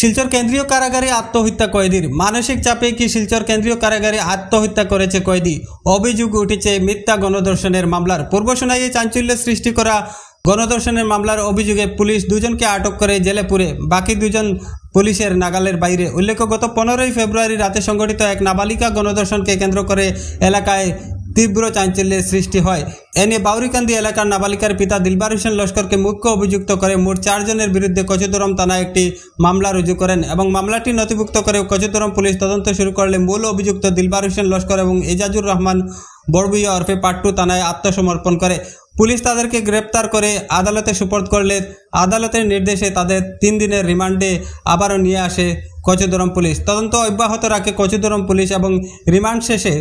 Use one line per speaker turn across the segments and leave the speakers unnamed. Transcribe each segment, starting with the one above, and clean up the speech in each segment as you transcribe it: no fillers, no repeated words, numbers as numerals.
শিলচর কেন্দ্রীয় কারাগারে আত্মহত্যা কয়েদির মানসিক চাপে কি শিলচর কেন্দ্রীয় কারাগারে আত্মহত্যা করেছে কয়েদি? অভিযোগ উঠেছে মিথ্যা গণধর্ষণের মামলার। পূর্ব শুনাইয়ে চাঞ্চল্য সৃষ্টি করা গণধর্ষণের মামলার অভিযোগে পুলিশ দুজনকে আটক করে জেলে পুরে, বাকি দুজন পুলিশের নাগালের বাইরে। উল্লেখ্য, গত 15 ফেব্রুয়ারি রাতে সংঘটিত এক নাবালিকা গণধর্ষণকে কেন্দ্র করে এলাকায় তীব্র চাঞ্চল্যের সৃষ্টি হয়। এ নিয়ে বাউরিকান্দি এলাকার নাবালিকার পিতা দিলবার হোসেন লস্করকে মুখ্য অভিযুক্ত করে মোট 4 জনের বিরুদ্ধে কচুদরম থানায় একটি মামলা রুজু করেন এবং মামলাটি নথিভুক্ত করে কচুদরম পুলিশ তদন্ত শুরু করলে মূল অভিযুক্ত দিলবার হোসেন লস্কর এবং এজাজুর রহমান বড়বুইয়া ওরফে পাট্টু থানায় আত্মসমর্পণ করে। পুলিশ তাদেরকে গ্রেপ্তার করে আদালতে সুপর্দ করলে আদালতের নির্দেশে তাদের 3 দিনের রিমান্ডে আবারও নিয়ে আসে কচুদরম পুলিশ। তদন্ত অব্যাহত রাখে কচুদরম পুলিশ এবং রিমান্ড শেষে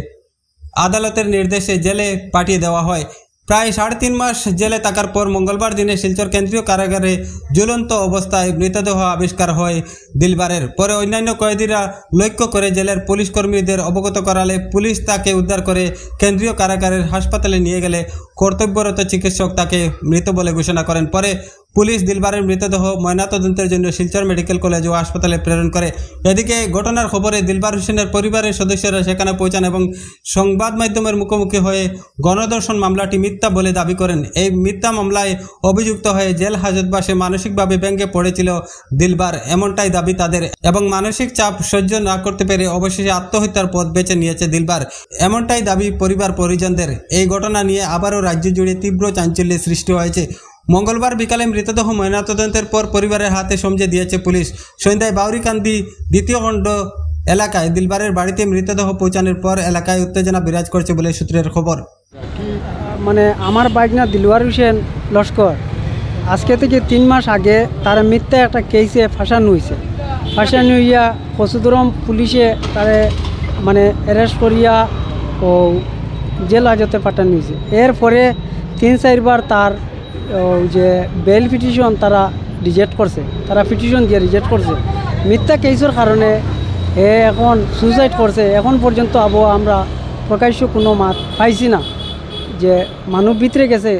আদালতের নির্দেশে জেলে পাঠিয়ে দেওয়া হয়। প্রায় 3.5 মাস জেলে থাকার পর মঙ্গলবার দিনে শিলচর কেন্দ্রীয় কারাগারে ঝুলন্ত অবস্থায় মৃতদেহ আবিষ্কার হয় দিলবারের। পরে অন্যান্য কয়েদিরা লক্ষ্য করে জেলের পুলিশ কর্মীদের অবগত করালে পুলিশ তাকে উদ্ধার করে কেন্দ্রীয় কারাগারের হাসপাতালে নিয়ে গেলে কর্তব্যরত চিকিৎসক তাকে মৃত বলে ঘোষণা করেন। পরে পুলিশ দিলবারের মৃতদেহ ময়নাতদন্তের জন্য শিলচর মেডিকেল কলেজ ও হাসপাতালে প্রেরণ করে। এদিকে ঘটনার খবরে দিলবার হোসেনের পরিবারের সদস্যরা সেখানে পৌঁছান এবং সংবাদ মাধ্যমের মুখোমুখি হয়ে গণধর্ষণ মামলাটি মিথ্যা বলে দাবি করেন। এই মিথ্যা মামলায় অভিযুক্ত হয়ে জেল হাজতবাসে মানসিকভাবে ভেঙে পড়েছিল দিলবার, এমনটাই দাবি তাদের, এবং মানসিক চাপ সহ্য না করতে পেরে অবশেষে আত্মহত্যার পথ বেছে নিয়েছে দিলবার, এমনটাই দাবি পরিবার পরিজনদের। এই ঘটনা নিয়ে আবারও রাজ্য জুড়ে তীব্র চাঞ্চল্যের সৃষ্টি হয়েছে। মঙ্গলবার বিকালে মৃতদেহ ময়নাতদন্তের পর পরিবারের হাতে সমঝে দিয়েছে পুলিশ। সন্ধ্যায় বাউরিকান্দি 2য় খণ্ড এলাকায় দিলবারের বাড়িতে মৃতদেহ পৌঁছানোর পর এলাকায় উত্তেজনা বিরাজ করছে বলে সূত্রের খবর।
মানে আমার বাইকনা দিলবার হোসেন লস্কর আজকে থেকে 3 মাস আগে তারা মিথ্যা একটা কেসে ফাঁসানো হয়েছে। ফাঁসানো হইয়া কচুদরম পুলিশে তারে মানে অ্যারেস্ট করিয়া ও জেল হাজতে পাঠানো হয়েছে। এরপরে 3-4 বার তার যে বেল পিটিশন তারা রিজেক্ট করছে, তারা পিটিশন দিয়ে রিজেক্ট করছে মিথ্যা কেসের কারণে। এখন সুইসাইড করছে। এখন পর্যন্ত আমরা প্রকাশ্য কোনো মাত পাইছি না যে মানুষ ভিতরে গেছে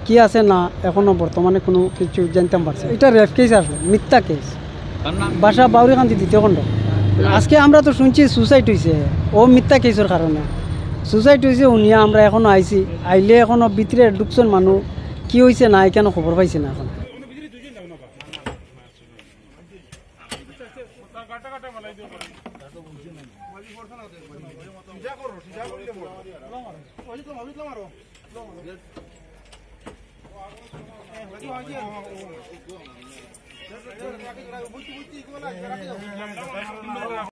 কি আছে না, এখনও বর্তমানে কোনো কিছু জানতাম পারছে। এটা রেপ কেস আসলে মিথ্যা কেস, বাসা বাউরিকান্দি 2য় খণ্ড। আজকে আমরা তো শুনছি সুইসাইড হয়েছে, ও মিথ্যা কেসের কারণে সুইসাইড হয়েছে। উনিয়া আমরা এখনও আইছি, আইলে এখনও ভিতরে ঢুকছেন মানুষ, কি হয়েছে না কেন খবর পাইছি না এখন।